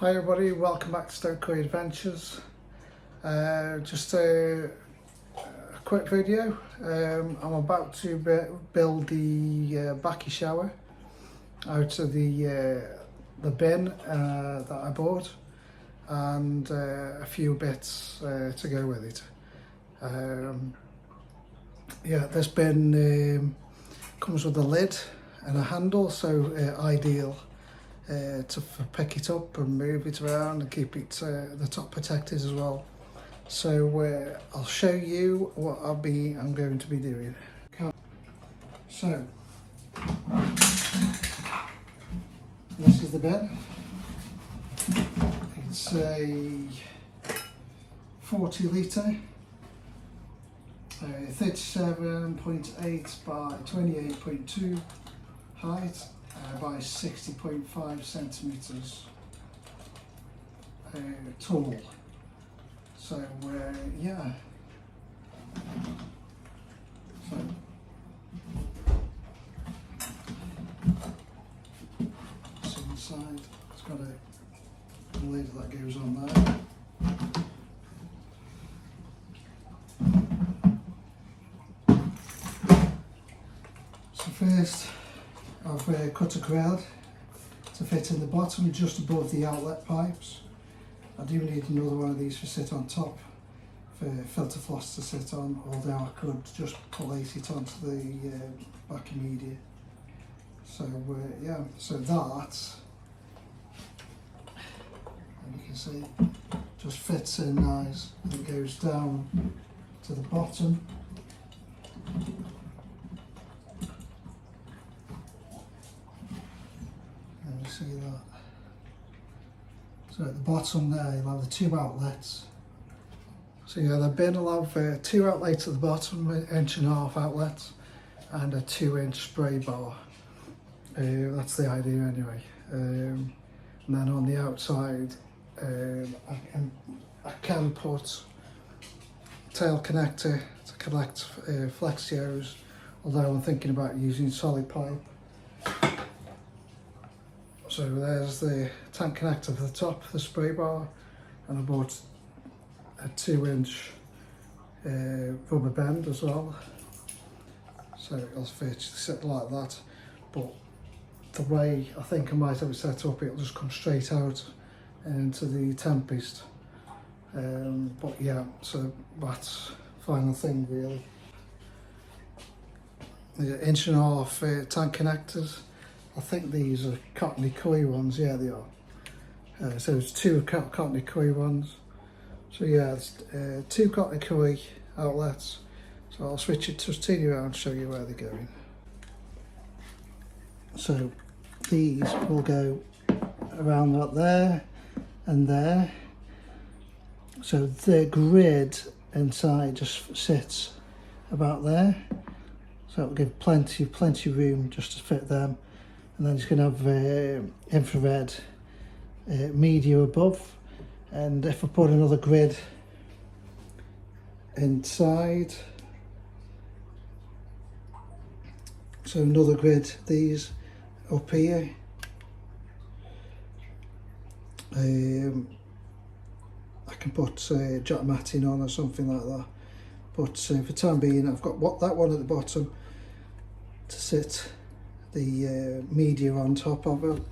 Hi everybody, welcome back to Stoke Adventures. Just a quick video. I'm about to build the bakki shower out of the bin that I bought, and a few bits to go with it. This bin comes with a lid and a handle, so ideal to pick it up and move it around and keep it the top protected as well. So I'll show you what I'm going to be doing. So this is the bin. It's a 40 litre, 37.8 by 28.2 height. By 60.5 centimetres tall. So yeah. So inside it's got a lid that goes on there. So first I've cut a grout to fit in the bottom just above the outlet pipes. I do need another one of these to sit on top for filter floss to sit on, although I could just collate it onto the bakki media. So yeah, so that, and you can see, just fits in nice and it goes down to the bottom. See that. So at the bottom there you'll have the two outlets. So yeah, the bin will have two outlets at the bottom, 1.5 inch outlets, and a 2-inch spray bar. That's the idea anyway. And then on the outside I can put tail connector to collect flexios, although I'm thinking about using solid pipe. So there's the tank connector for the top, the spray bar, and I bought a 2-inch rubber band as well. So it'll sit like that, but the way I think I might have it set up, it'll just come straight out into the tempest. But yeah, so that's final thing really. The 1.5 inch tank connectors. I think these are cottony koi ones, yeah they are. So it's two cottony koi ones. So yeah, it's two cottony koi outlets. So I'll switch it to turn you around and show you where they're going. So these will go around right there and there. So the grid inside just sits about there. So it'll give plenty room just to fit them. And then it's going to have infrared media above, and if I put another grid inside, so another grid, these up here, I can put jot matting on or something like that, but for the time being I've got that one at the bottom to sit the media on top of it,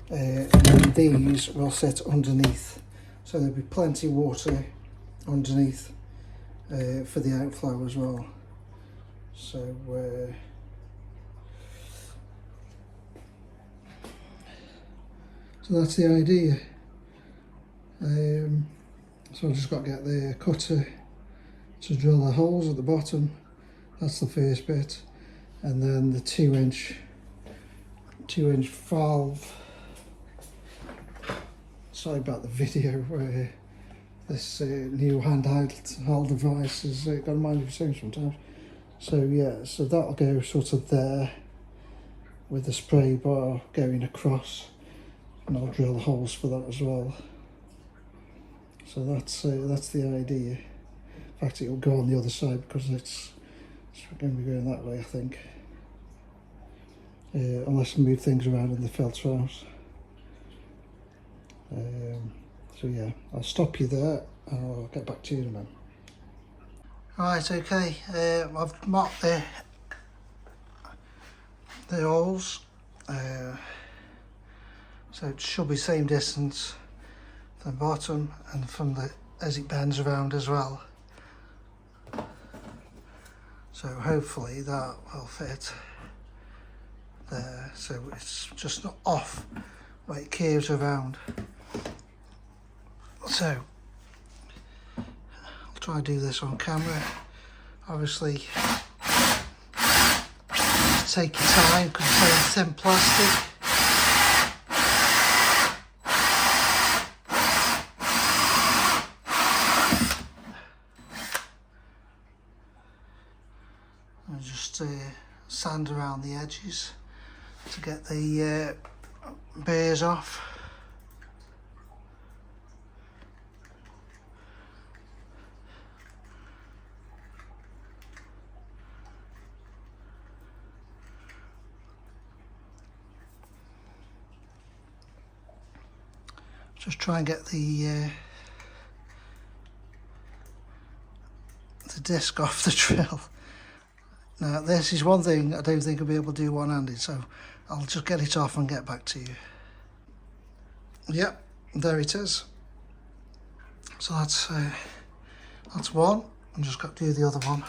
and then these will sit underneath, so there'll be plenty of water underneath for the outflow as well. So so that's the idea. So I've just got to get the cutter to drill the holes at the bottom. That's the first bit, and then the 2-inch valve. Sorry about the video where this new handheld device has got a mind of its own sometimes. So yeah, so that'll go sort of there with the spray bar going across, and I'll drill holes for that as well. So that's the idea. In fact, it'll go on the other side because it's going to be going that way, I think. Unless I move things around in the filter house. So yeah, I'll stop you there and I'll get back to you in a minute. Right, okay, I've marked the holes, so it should be same distance from the bottom and from the as it bends around as well. So hopefully that will fit there, so it's just not off but it curves around. So I'll try and do this on camera. Obviously take your time because it's very thin plastic. And just sand around the edges to get the burrs off. Just try and get the disc off the drill. Now this is one thing I don't think I'll be able to do one-handed, so I'll just get it off and get back to you. Yep, there it is. So that's one. I'm just got to do the other one.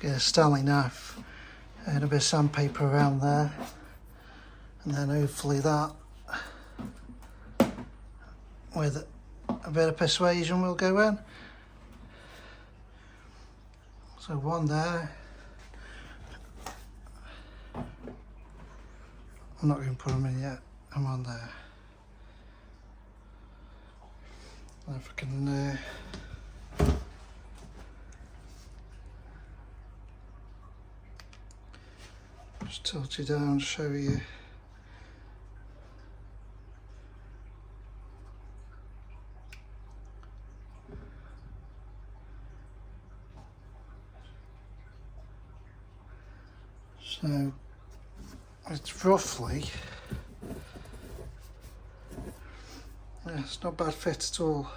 Get a Stanley knife and a bit of sandpaper around there, and then hopefully that with a bit of persuasion will go in. So one there. I'm not going to put them in yet. I'm on there. And if I can just tilt you down, show you. So it's roughly, yeah, it's not bad fit at all.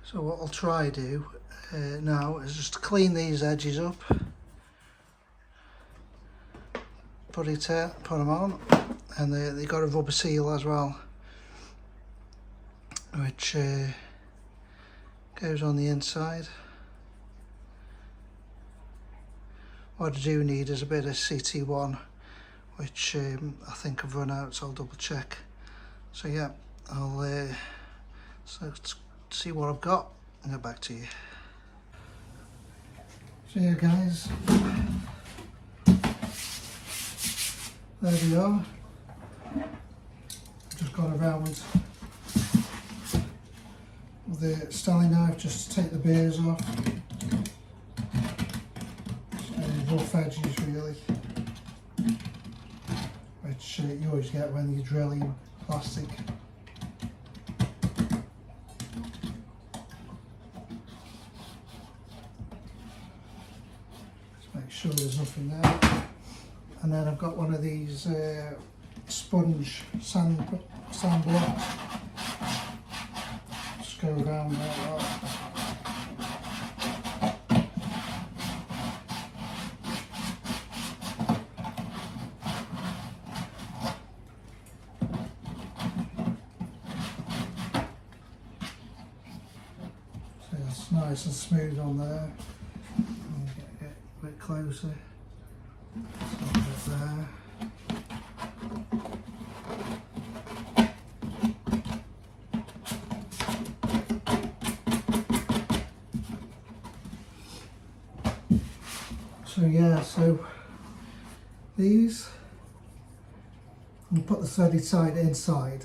So what I'll try to do now is just clean these edges up, put them on, and they got a rubber seal as well, which goes on the inside. What I do need is a bit of CT1, which I think I've run out, so I'll double check. So yeah, I'll see what I've got and get back to you. So yeah guys, there we are. Just got around with the Stanley knife just to take the burrs off. Rough edges really, which you always get when you're drilling plastic. Make sure there's nothing there, and then I've got one of these sponge sand blocks. Just go around there. So it's nice and smooth on there. Get a bit closer. A bit there. yeah, so these, I'm going to put the threaded side inside,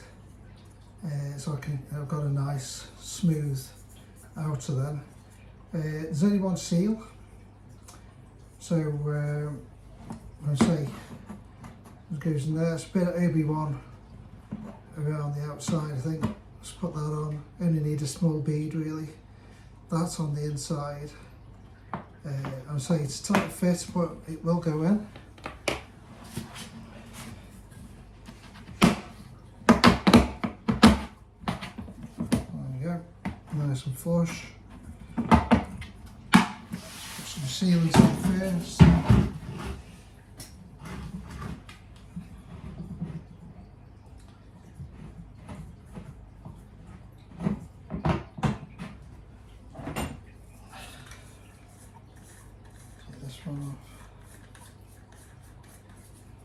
so I've got a nice smooth outer then. There's only one seal, so I'm going to say it goes in there. It's a bit of OB1 around the outside, I think. Just put that on. Only need a small bead really. That's on the inside. I'm saying it's a tight fit, but it will go in. There we go. Nice and flush. Put some sealants on first.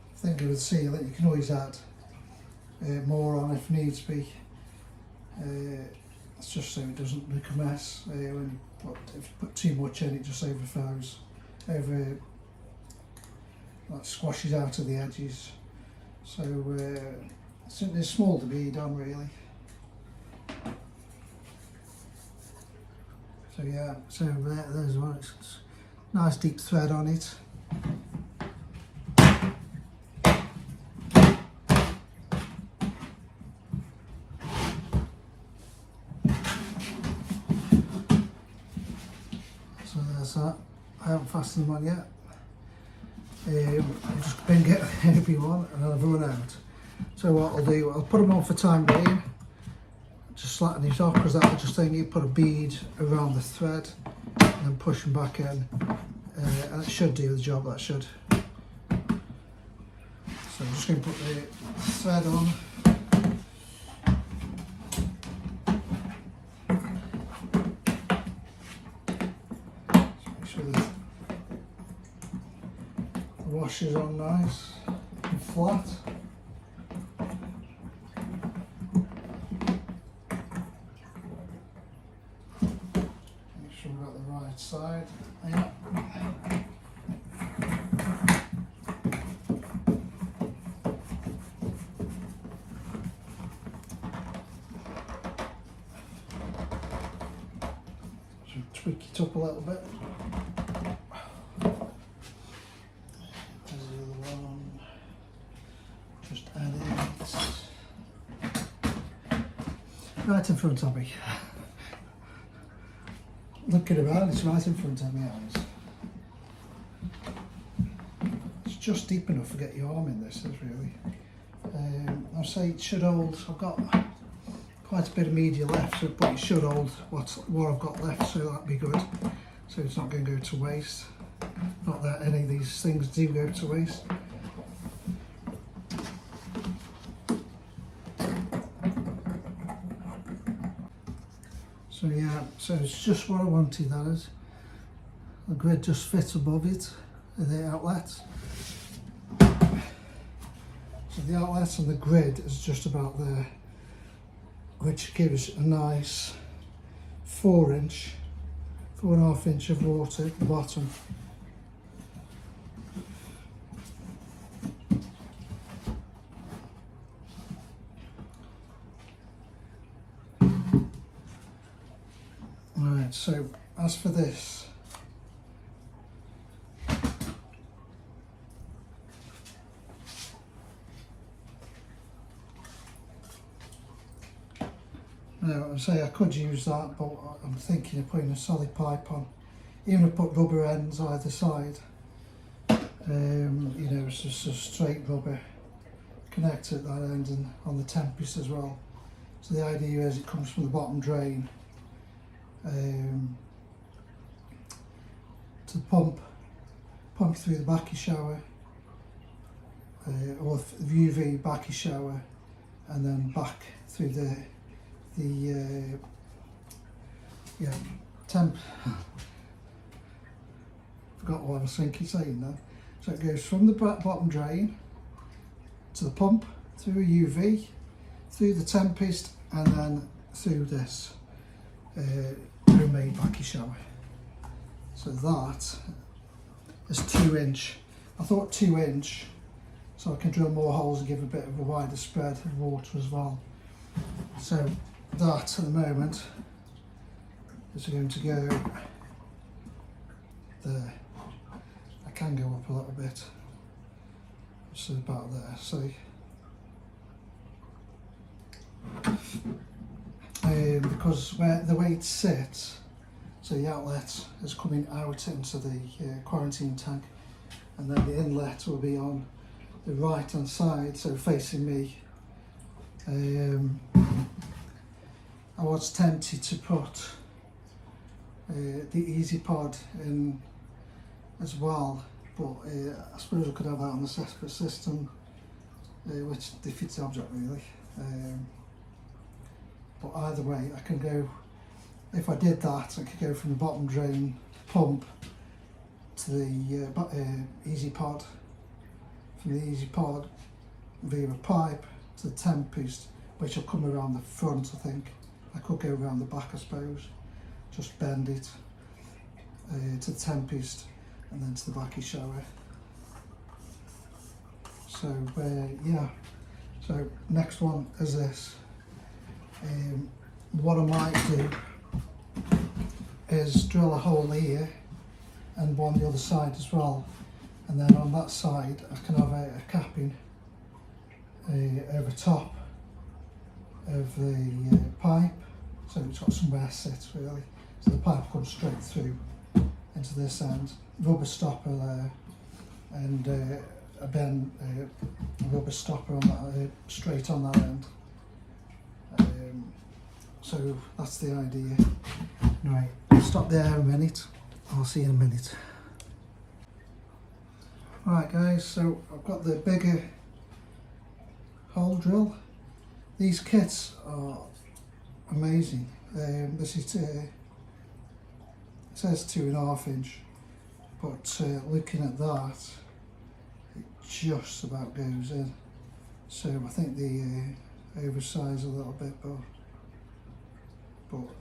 I think with sealant you can always add more on if needs be. It's just so it doesn't look a mess. When you put too much in, it just overflows, like squashes out of the edges. So it's small to be done really. So yeah, so there's one. It's nice deep thread on it. So there's that. I haven't fastened them on yet. I've just been getting everyone and I've run out. So what I'll do, I'll put them on for time being. Just slacken these off because that'll just think you put a bead around the thread and then push them back in. And it should do the job, that should. So I'm just going to put the thread on. Make sure the wash is on nice and flat. Make sure we've got the right side. Yeah. Tweak it up a little bit. There's the other one. Just add it right in front of me. Looking around, it's right in front of me. It's just deep enough to get your arm in. This is really. I'll say it should hold. I've got quite a bit of media left, but it should hold what I've got left, so that'd be good. So it's not going to go to waste. Not that any of these things do go to waste. So yeah, so it's just what I wanted, that is. The grid just fits above it, the outlets. So the outlets and the grid is just about there, which gives a nice 4.5 inch of water at the bottom. Right, so as for this, now I say I could use that, but I'm thinking of putting a solid pipe on. Even if I put rubber ends either side, you know, it's just a straight rubber connector at that end and on the tempest as well. So the idea is it comes from the bottom drain to the pump through the bakki shower, or the UV bakki shower, and then back through the temp. Forgot what I was thinking saying there. So it goes from the bottom drain to the pump, through a UV, through the tempest, and then through this homemade bakki shower. So that is 2-inch. I thought 2-inch, so I can drill more holes and give a bit of a wider spread of water as well. So that at the moment is going to go there. I can go up a little bit, just about there, see. Because the way it sits, so the outlet is coming out into the quarantine tank, and then the inlet will be on the right hand side, so facing me. I was tempted to put the Easy Pod in as well, but I suppose I could have that on the separate system, which defeats the object really. But either way, I can go, if I did that, I could go from the bottom drain pump to the Easy Pod, from the Easy Pod via a pipe to the 10-piece, which will come around the front, I think. I could go around the back, I suppose, just bend it to the 10-piece and then to the bakki shower. So yeah, so next one is this. What I might do is drill a hole here and one the other side as well, and then on that side I can have a capping over top of the pipe, so it's got somewhere to sit really, so the pipe comes straight through into this end, rubber stopper there, and a rubber stopper on that, straight on that end. So that's the idea. Right, I'll stop there a minute, I'll see you in a minute. Right guys, so I've got the bigger hole drill. These kits are amazing. This is it says 2.5 inch, but looking at that, it just about goes in. So I think the oversize a little bit, but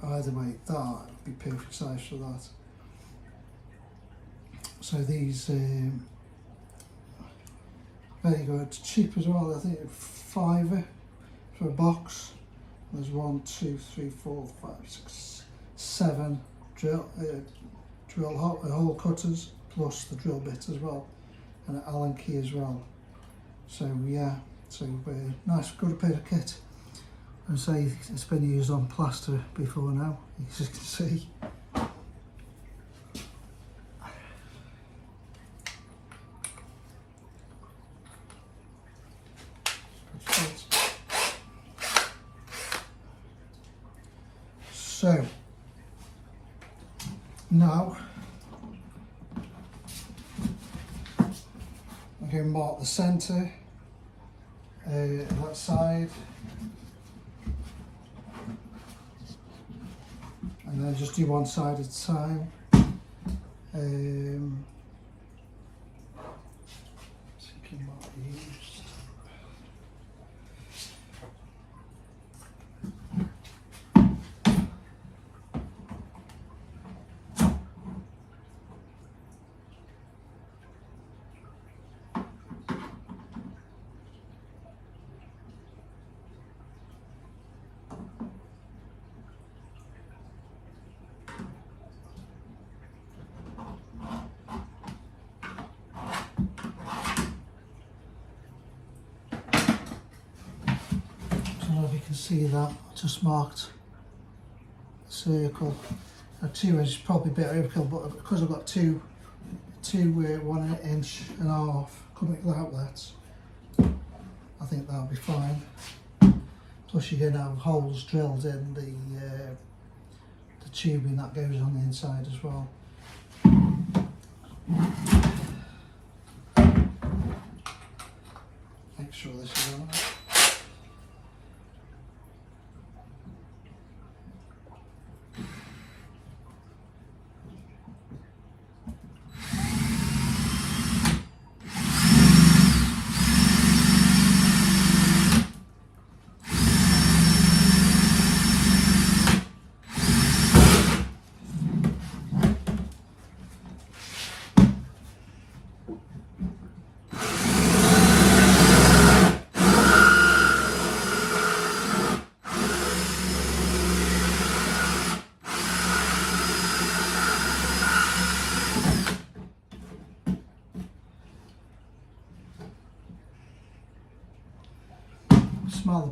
either way, that would be perfect size for that. So these very good, cheap as well. I think £5 for a box. There's 1, 2, 3, 4, 5, 6, 7 hole cutters plus the drill bit as well, and an Allen key as well. So yeah, so nice, good bit of kit. And say it's been used on plaster before now, as you can see. So now I'm going to mark the centre of that side, and then just do one side at a time. Thinking what I used. If you can see that, I just marked a circle. A 2 inch is probably a bit overkill, but because I've got two 1.5 inch coming outlets, I think that'll be fine. Plus you're going to have holes drilled in the tubing that goes on the inside as well. Make sure this is on.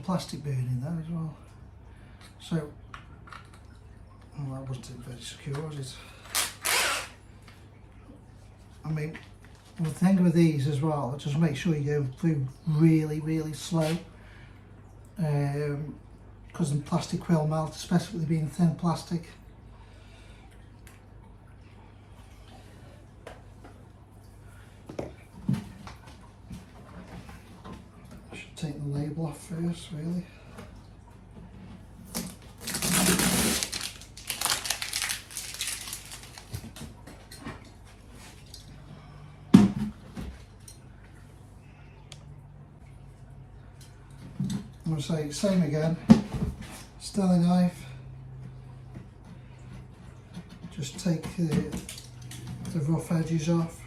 plastic burning there as well. So, well, that wasn't very secure, was it? I mean, the thing with these as well, just make sure you go through really, really slow, because the plastic will melt, especially with it being thin plastic. I should take the label off first, really. I'm going to say same again, Stelly knife, just take the rough edges off.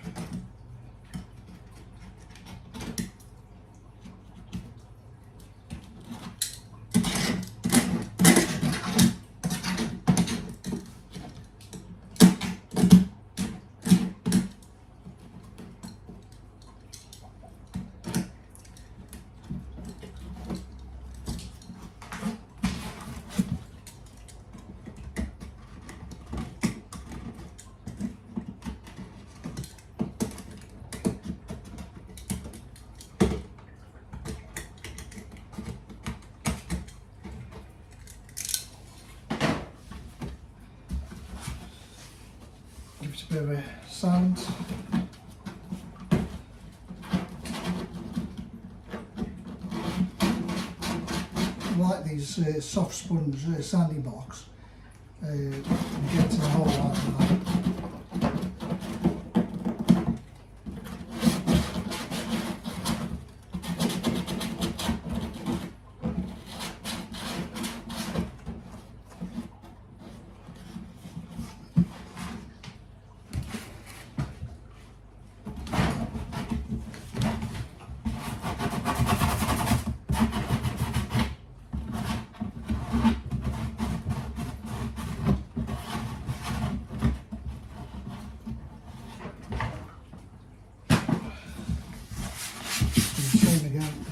Give it a bit of a sand. I like these soft sponge sanding box. You get to the hole like that.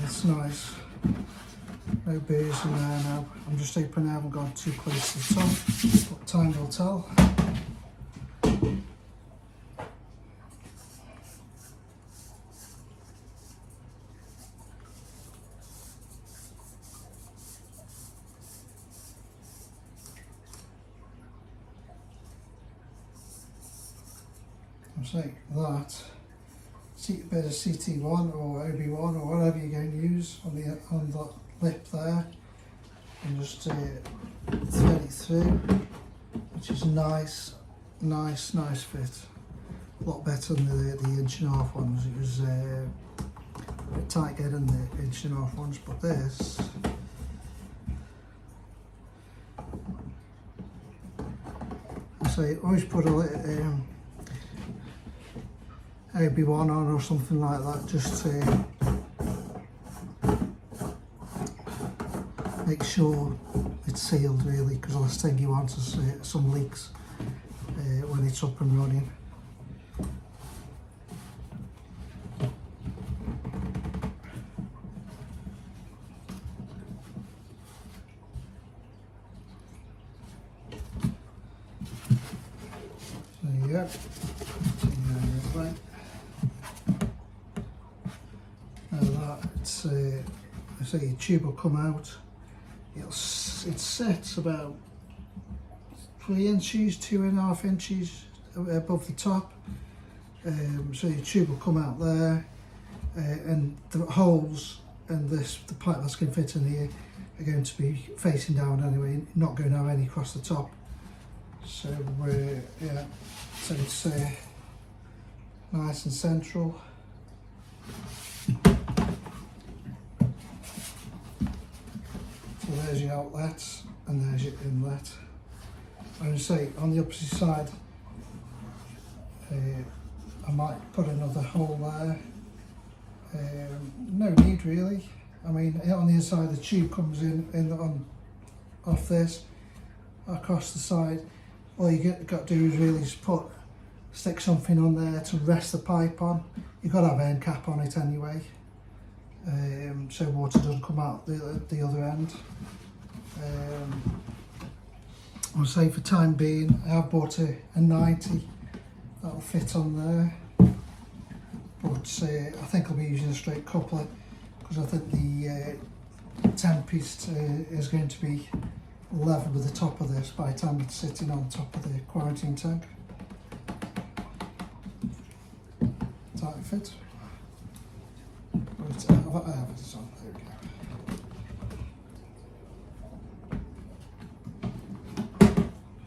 It's nice. No burrs in there now. I'm just hoping I haven't gone too close to the top, but time will tell. So that. A bit of CT1 or OB1 or whatever you're going to use on the lip there, and just thread it through, which is nice fit. A lot better than the 1.5 ones. It was a bit tight getting the 1.5 ones, but this, so always put a OB1 on or something like that, just to make sure it's sealed really, because the last thing you want is some leaks when it's up and running. So yeah, right. I say your tube will come out. It sets about 3 inches, 2.5 inches above the top. So your tube will come out there, and the holes and the pipe that's going to fit in here are going to be facing down anyway, not going to have any across the top. So yeah, so it's nice and central. So there's your outlet and there's your inlet. I would say on the opposite side, I might put another hole there. No need really. I mean, on the inside the tube comes in off this across the side. All you got to do is really just stick something on there to rest the pipe on. You've got to have an end cap on it anyway. so water doesn't come out the other end. I'll say for time being, I have bought a 90 that'll fit on there, but I think I'll be using a straight coupler because I think the 10 piece is going to be level with the top of this by the time it's sitting on top of the quarantine tank. Does that fit? Right, I have it on, there we go.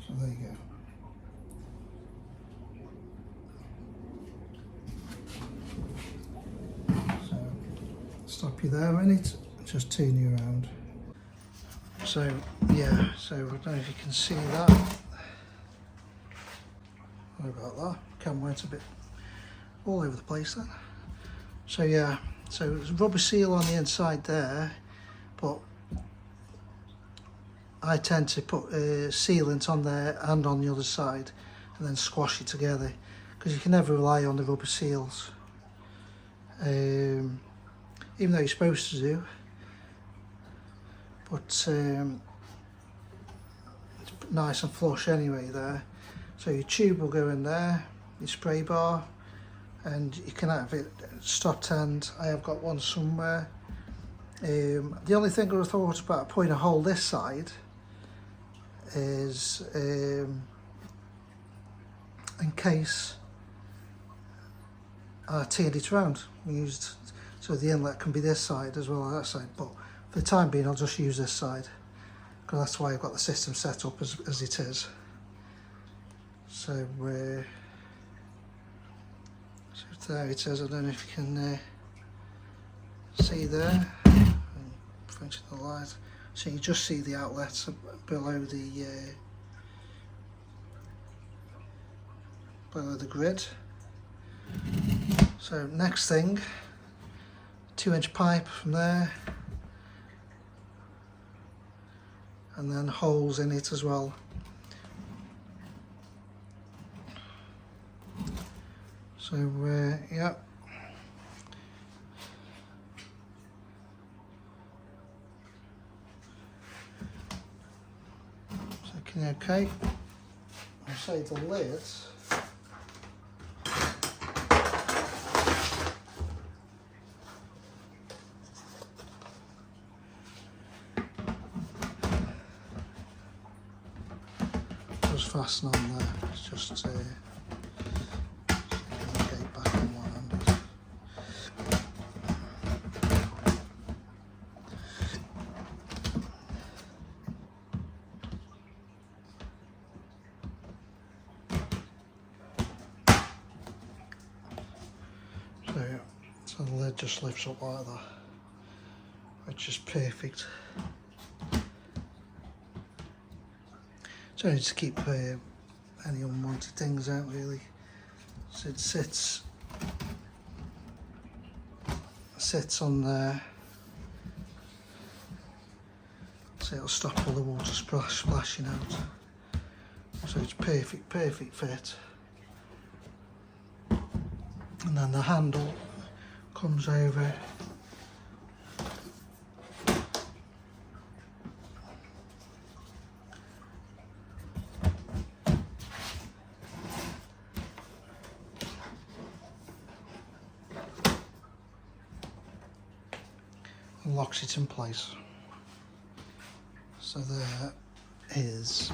So there you go. So stop you there a minute, just turn you around. So yeah, so I don't know if you can see that. Sorry about that, camera went a bit all over the place then. So yeah, so there's rubber seal on the inside there, but I tend to put sealant on there and on the other side and then squash it together because you can never rely on the rubber seals, even though you're supposed to do. But it's nice and flush anyway there. So your tube will go in there, your spray bar, and you can have it stopped end. I have got one somewhere. The only thing I thought about putting a hole this side is in case I turned it around, used so the inlet can be this side as well as that side, but for the time being I'll just use this side because that's why I've got the system set up as it is. So, so there it is. I don't know if you can see there, fronting the light, so you just see the outlets below the grid. So next thing, 2-inch pipe from there, and then holes in it as well. So yeah. So okay. I'll say the lid. Just fasten on there. It's just get it back on one hand. So the lid just lifts up like that, which is perfect. So to keep any unwanted things out really. So it sits on there, so it'll stop all the water splashing out. So it's perfect fit. And then the handle comes over and locks it in place. So there is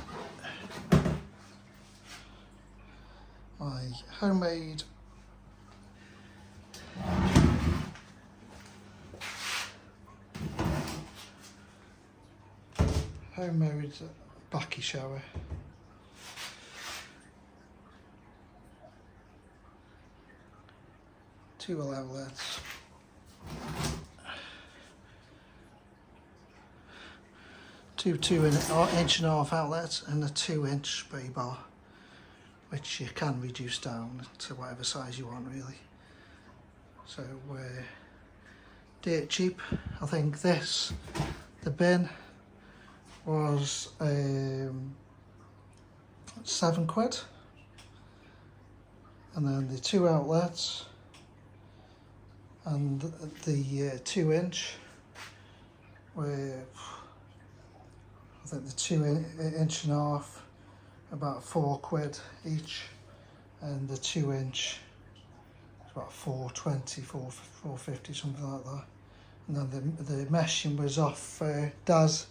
my homemade bakki shower. Two outlets. Two 2.5-inch outlets and a 2-inch spray bar, which you can reduce down to whatever size you want really. So we're dirt cheap. I think the bin was £7, and then the 2 outlets and the 2-inch were, I think the 2-inch and a half about £4 each, and the 2-inch about 4.20, 4.50, something like that. And then the meshing was off Daz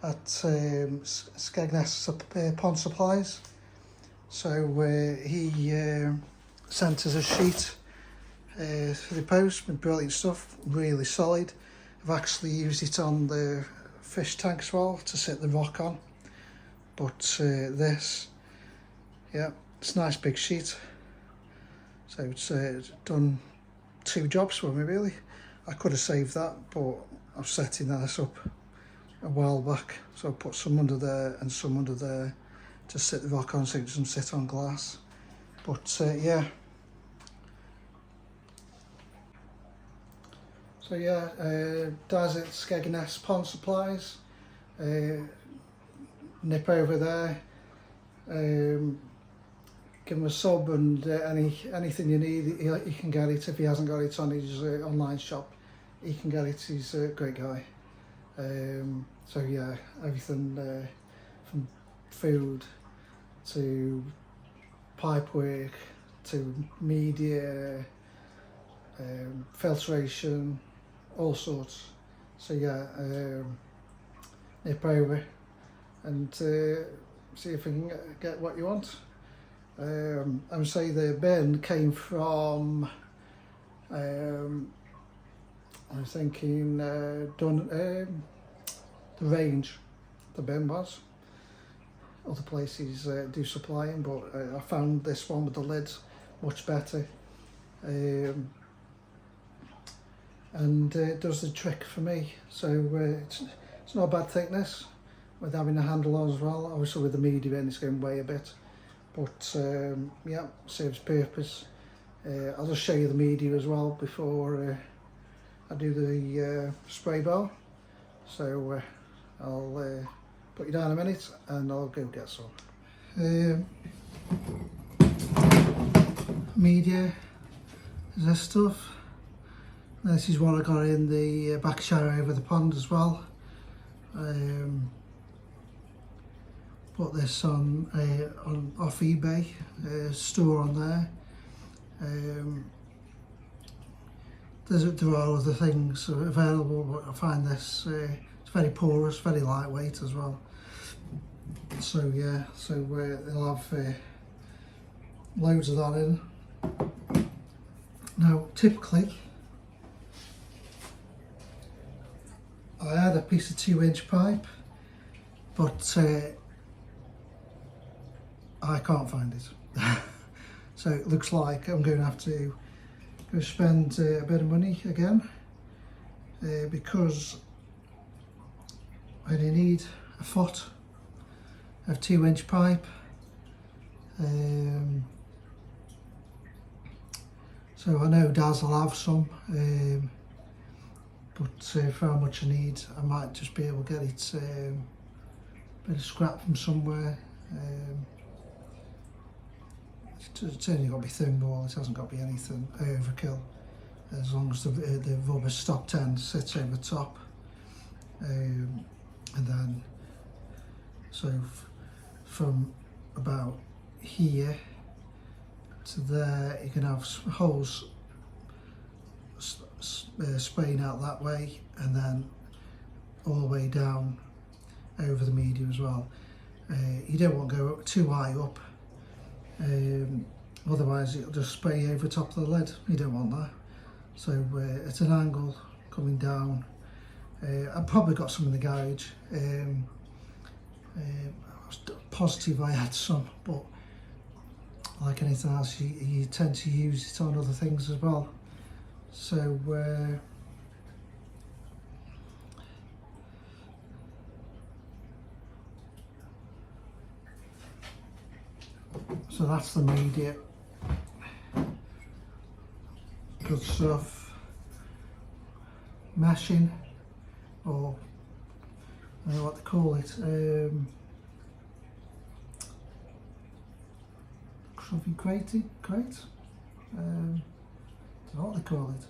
at Skegness Pond Supplies. So he sent us a sheet for the post with brilliant stuff, really solid. I've actually used it on the fish tank as well to sit the rock on. But this, yeah, it's a nice big sheet. So it's done 2 jobs for me really. I could have saved that, but I'm setting this up a while back. So I put some under there and some under there to sit the rock on so it doesn't sit on glass. But yeah. So yeah, Daz at Skegness Pond Supplies. Nip over there. Give him a sub, and anything you need, he can get it. If he hasn't got it on his online shop, he can get it. He's a great guy. So yeah, everything from food to pipe work to media, filtration, all sorts. So yeah, nip over and see if we can get what you want. I would say the bin came from, I'm thinking the range, the bin was. Other places do supply them, but I found this one with the lids much better. And it does the trick for me. So it's not a bad thickness with having a handle on as well. Obviously with the media in, it's going way a bit. But yeah, serves purpose. I'll just show you the media as well before I do the spray bar. So I'll put you down a minute and I'll go get some. Media is this stuff. This is what I got in the back shower over the pond as well. Put this on off eBay, store on there. There are other things available, but I find this it's very porous, very lightweight as well. So yeah, so they'll have loads of that in. Now, typically, I had a piece of 2-inch pipe, but I can't find it. So it looks like I'm going to have to go spend a bit of money again, because I only need a foot of 2-inch pipe. So I know Daz will have some, but for how much I need, I might just be able to get it a bit of scrap from somewhere. It's only got to be thin wall, it hasn't got to be anything overkill, as long as the rubber stop end sits over the top. And then, so from about here to there, you can have holes spraying out that way, and then all the way down over the medium as well. You don't want to go too high up, otherwise it'll just spray over top of the lid. You don't want that. So at an angle coming down. I've probably got some in the garage. I was positive I had some, but like anything else, you tend to use it on other things as well. So so that's the media. Good stuff. Meshing, or I don't know what they call it. Something crate. Don't know what they call it.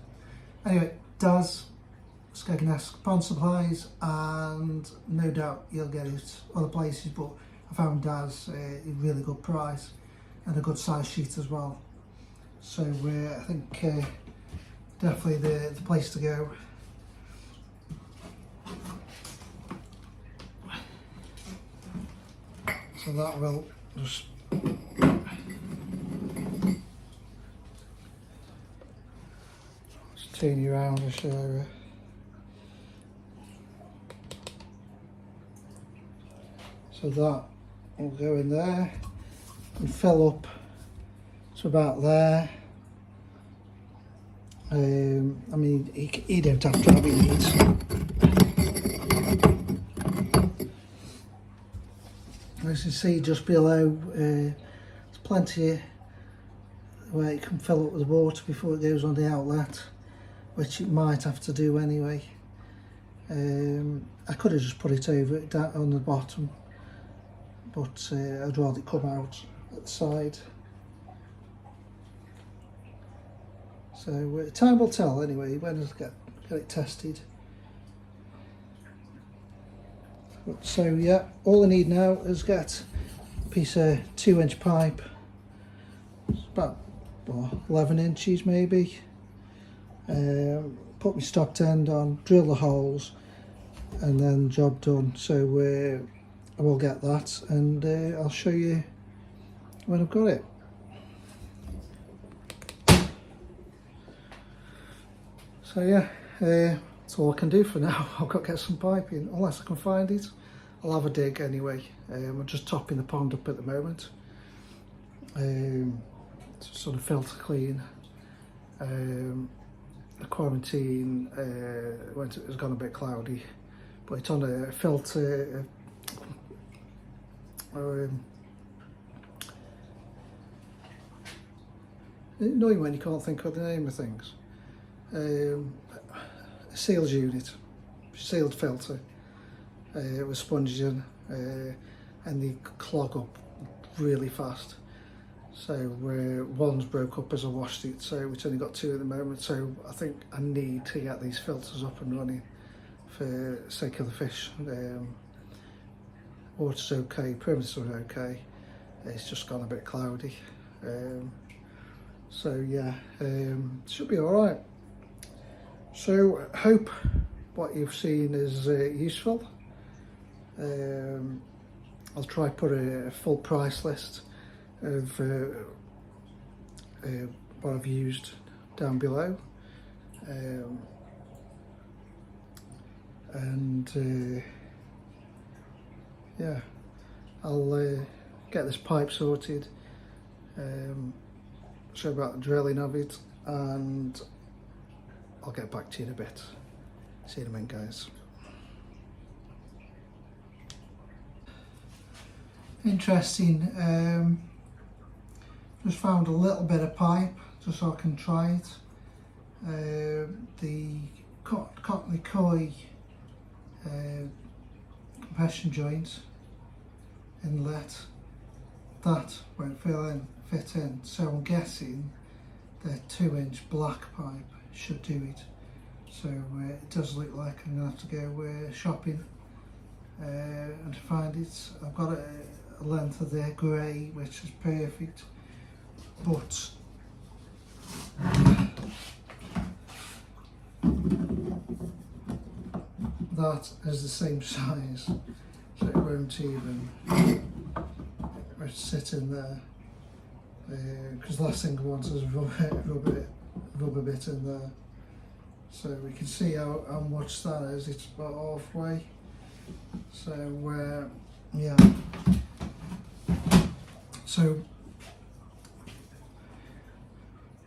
Anyway, Daz, Skegness Pond Supplies, and no doubt you'll get it other places, but I found Daz a really good price and a good size sheet as well. So I think definitely the place to go. So that will just turn you around and show you. So that will go in there and fill up to about there. I mean, you don't have to have it needs. As you see just below, there's plenty where it can fill up with water before it goes on the outlet, which it might have to do anyway. I could have just put it over it down on the bottom, but I'd rather it come out at the side. So time will tell anyway when I get it tested. So yeah, all I need now is get a piece of 2-inch pipe. It's about 11 inches maybe. Put my stopped end on, drill the holes, and then job done. So I will get that, and I'll show you when I've got it. So yeah, that's all I can do for now. I've got to get some piping, unless I can find it. I'll have a dig anyway. I'm just topping the pond up at the moment. To sort of filter clean. The quarantine has gone a bit cloudy, but it's on a filter. Annoying when you can't think of the name of things. A seals unit, sealed filter with sponges in, and they clog up really fast. So one's broke up as I washed it, so it's only got 2 at the moment. So I think I need to get these filters up and running for the sake of the fish. Water's okay, perimeters are okay. It's just gone a bit cloudy. So yeah, should be all right. So hope what you've seen is useful. I'll try put a full price list of what I've used down below, and yeah, I'll get this pipe sorted, show about the drilling of it, and I'll get back to you in a bit. See you in a minute, guys. Interesting. Just found a little bit of pipe just so I can try it. The Cockney Coy compression joint inlet, that won't fit in. So I'm guessing the 2-inch black pipe should do it. So it does look like I'm going to have to go shopping and to find it. I've got a length of the grey, which is perfect, but that is the same size, so it won't even sit in there, because the last thing I want is rubber bit in there. So we can see how much that is. It's about halfway. So yeah. So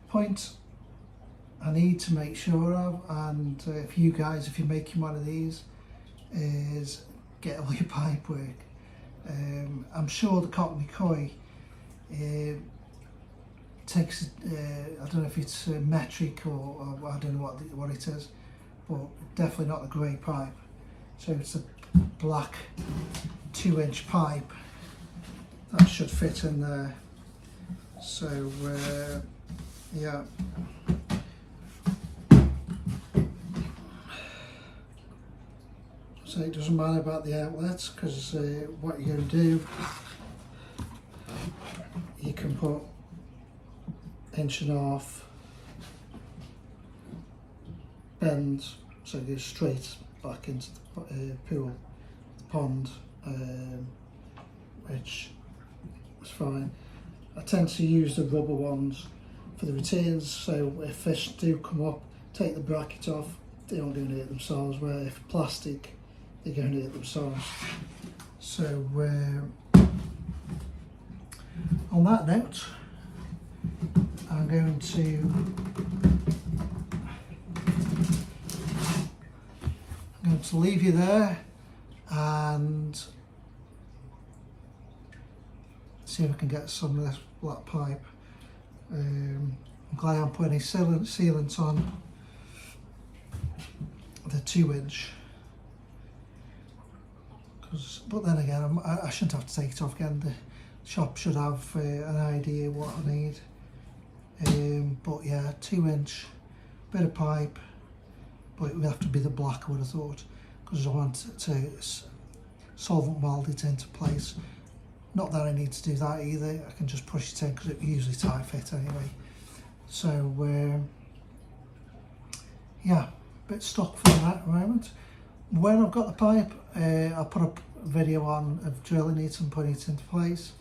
point I need to make sure of, and if you guys, if you're making one of these, is get all your pipe work. I'm sure the Cockney Coy takes, I don't know if it's metric or I don't know what it is, but definitely not the grey pipe. So it's a black 2-inch pipe that should fit in there. So yeah, So it doesn't matter about the outlets, because what you're going to do, you can put 1.5 inch bends, so it goes straight back into the pool, the pond, which is fine. I tend to use the rubber ones for the retains, so if fish do come up, take the bracket off, they aren't going to hurt themselves, where if plastic, they're going to hurt themselves. So on that note, I'm going to leave you there and see if I can get some of this black pipe. I'm glad I'm putting sealant on the 2 inch, but then again I shouldn't have to take it off again. The shop should have an idea what I need, but yeah, 2 inch bit of pipe, but it would have to be the black, I would have thought, because I want to solvent weld it into place. Not that I need to do that either, I can just push it in because it usually tight fit anyway. So yeah, a bit stuck for that at the moment. When I've got the pipe, I'll put a video on of drilling it and putting it into place.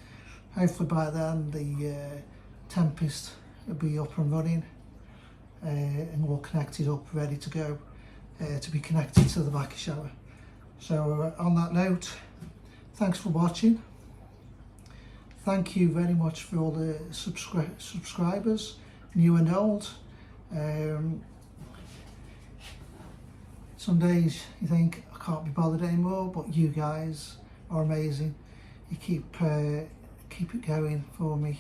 Hopefully by then the Tempest will be up and running, and we'll connect it up, ready to go, to be connected to the bakki shower. So on that note, thanks for watching. Thank you very much for all the subscribers, new and old. Some days you think I can't be bothered anymore, but you guys are amazing. You keep it going for me.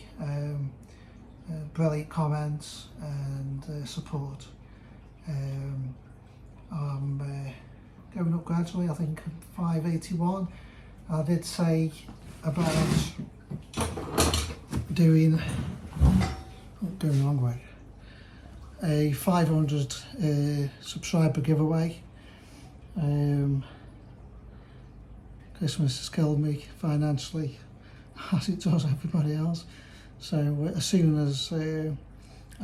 Brilliant comments and support. I'm going up gradually. I think 581. I did say about doing going the wrong way, a 500 subscriber giveaway. Christmas has killed me financially, as it does everybody else. So as soon as I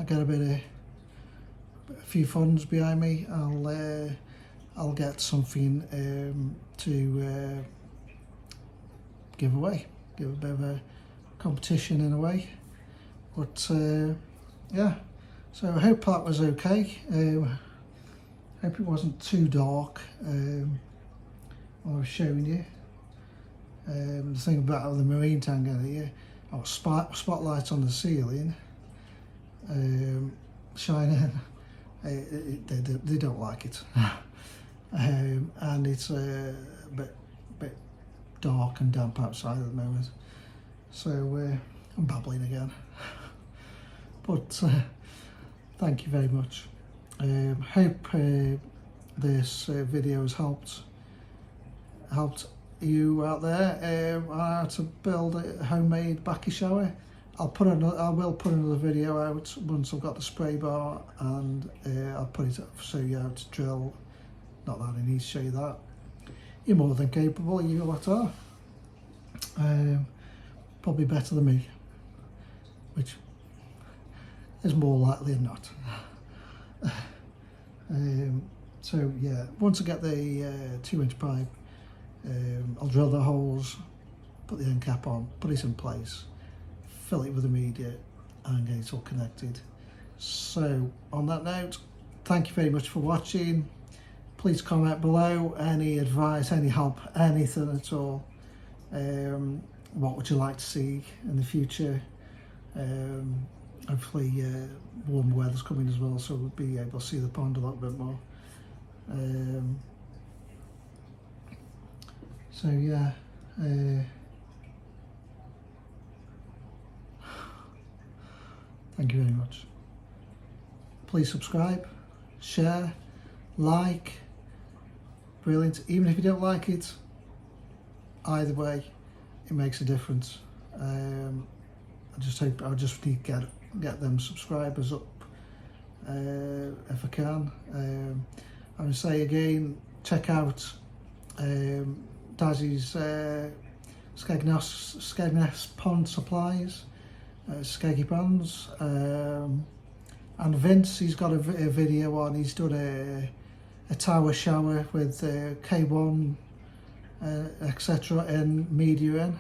get a few funds behind me, I'll get something to give away, give a bit of a competition in a way. But yeah, so I hope that was okay. Hope it wasn't too dark what I was showing you. The thing about the marine tank here, I've got spotlights on the ceiling shining. They don't like it. And it's a bit dark and damp outside at the moment. So I'm babbling again. But thank you very much. Hope this video has helped you out there how to build a homemade bakki shower. I will put another video out once I've got the spray bar, and I'll put it up, show you how to drill. Not that I need to show you that. You're more than capable, you lot are. Probably better than me, which is more likely than not. So yeah, once I get the 2 inch pipe, I'll drill the holes, put the end cap on, put it in place, fill it with immediate, and get it all connected. So on that note, thank you very much for watching. Please comment below any advice, any help, anything at all. What would you like to see in the future? Hopefully warm weather's coming as well, so we'll be able to see the pond a little bit more. So yeah, thank you very much. Please subscribe, share, like. Brilliant. Even if you don't like it, either way, it makes a difference. I just need to get them subscribers up if I can. I would say again, check out Dazzy's Skegness Pond Supplies, Skeggy Brands, and Vince, he's got a video on, he's done a tower shower with K1 etc. in media in,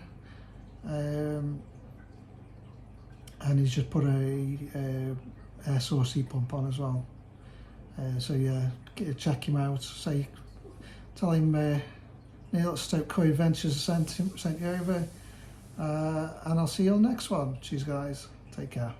and he's just put a air source heat pump on as well. So yeah, check him out. Say, tell him Neil at Stoke Curry Adventures sent you over, and I'll see you on the next one. Cheers guys, take care.